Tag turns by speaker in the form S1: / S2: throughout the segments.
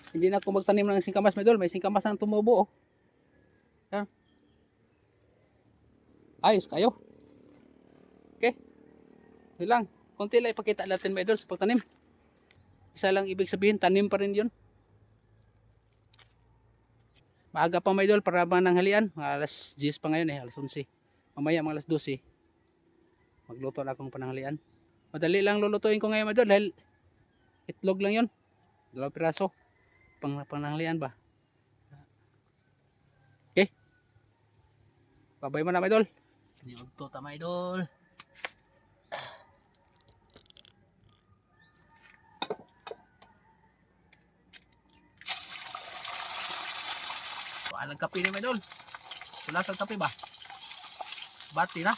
S1: Hindi na ako magtanim ng singkamas, mga idol. May singkamas ang tumubo, oh. Yan. Ayos kayo. Okay. Yun lang. Konti lang ipakita natin, mga idol, sa pagtanim. Isa lang ibig sabihin, tanim pa rin yun. Maaga pa, mga idol, para mananghalian. Alas 10 pa ngayon, alas 11. Mamaya mga alas 12. Magluto na akong pananghalian. Madali lang lulutuin ko ngayon, mga idol, dahil itlog lang yun. 2 piraso. Pananghalian ba? Okay. Babay mo na, mga idol. Niugto ta, mga idol. Walang kape ni, mga idol. Wala kang kape ba? Bati na.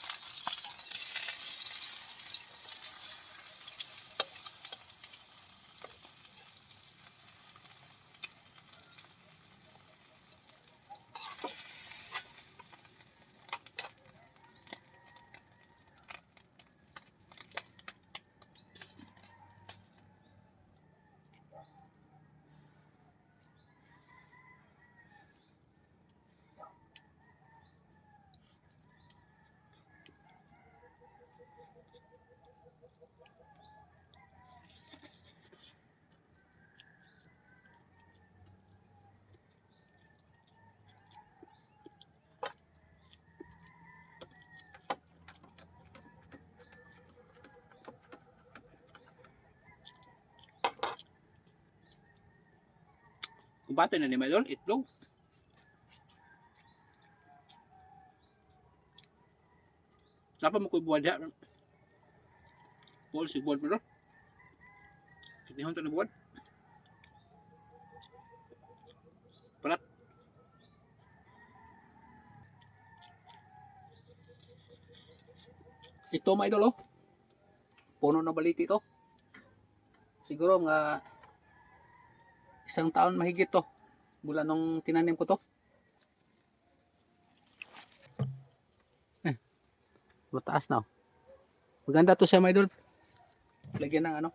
S1: Kumpate na ni, mga idol, itlog. Napa mo ko'y buwan diha? Buwan si buwan mo, no? Kinihon ta na buwan. Palat. Ito, mga idol, oh. Puno na baliti ito. Siguro nga 1 taon mahigit to. Mula nung tinanim ko to. Mataas na, oh. Maganda to siya, mga idol. Lagyan ng ano,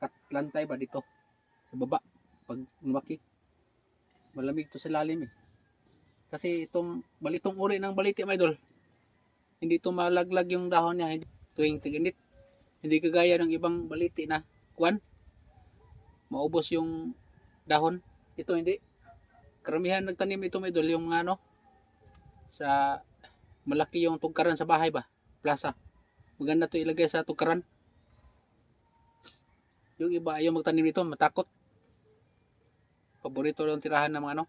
S1: katlantay ba dito sa baba. Pag lumaki, malamig to sa lalim, eh. Kasi itong balitong uri ng baliti, mga idol, hindi to malaglag yung dahon niya tuwing tig-init. Hindi kagaya ng ibang baliti na kuwan, maubos yung dahon. Ito hindi. Karamihan nagtanim ito, mga idol, yung ano, sa malaki yung tugkaran sa bahay ba, plaza. Maganda to ilagay sa tugkaran. Yung iba ayaw magtanim nito, matakot. Paborito lang tirahan ng mga ano,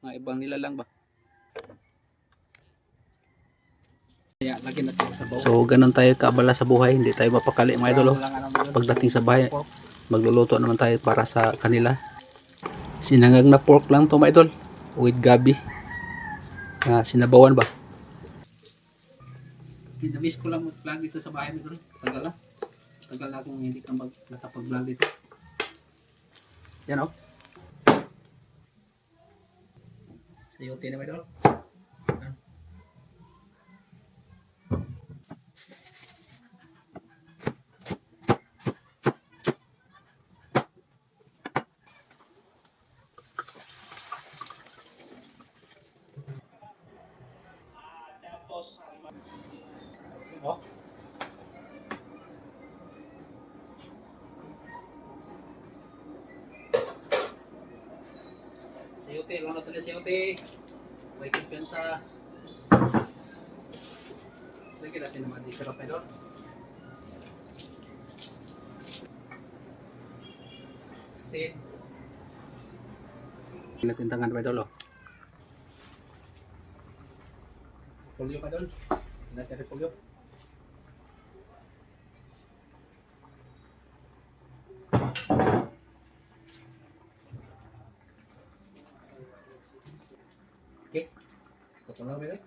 S1: mga ibang nilalang ba. Kaya lagyan natin sa bawo. So ganun tayo kaabala sa buhay, hindi tayo mapakali, mga idol, oh. Pagdating sa bahay, magluluto naman tayo para sa kanila. Sinangag na pork lang to, mga idol, with gabi. Sinabawan ba. Namiss ko lang mag-vlog dito sa bahay, mga idol. Tagal na akong hindi ka nakapag-vlog dito. Yan, oh. Sayote na, mga idol. Oh. Sayote, wala na sayote. May kumpiyansa. Lagyan natin naman di sarap, idol. Kasi natin tangan, idol, oh. Repolyo, idol. Natin repolyo. Okay. Ito lang, idol.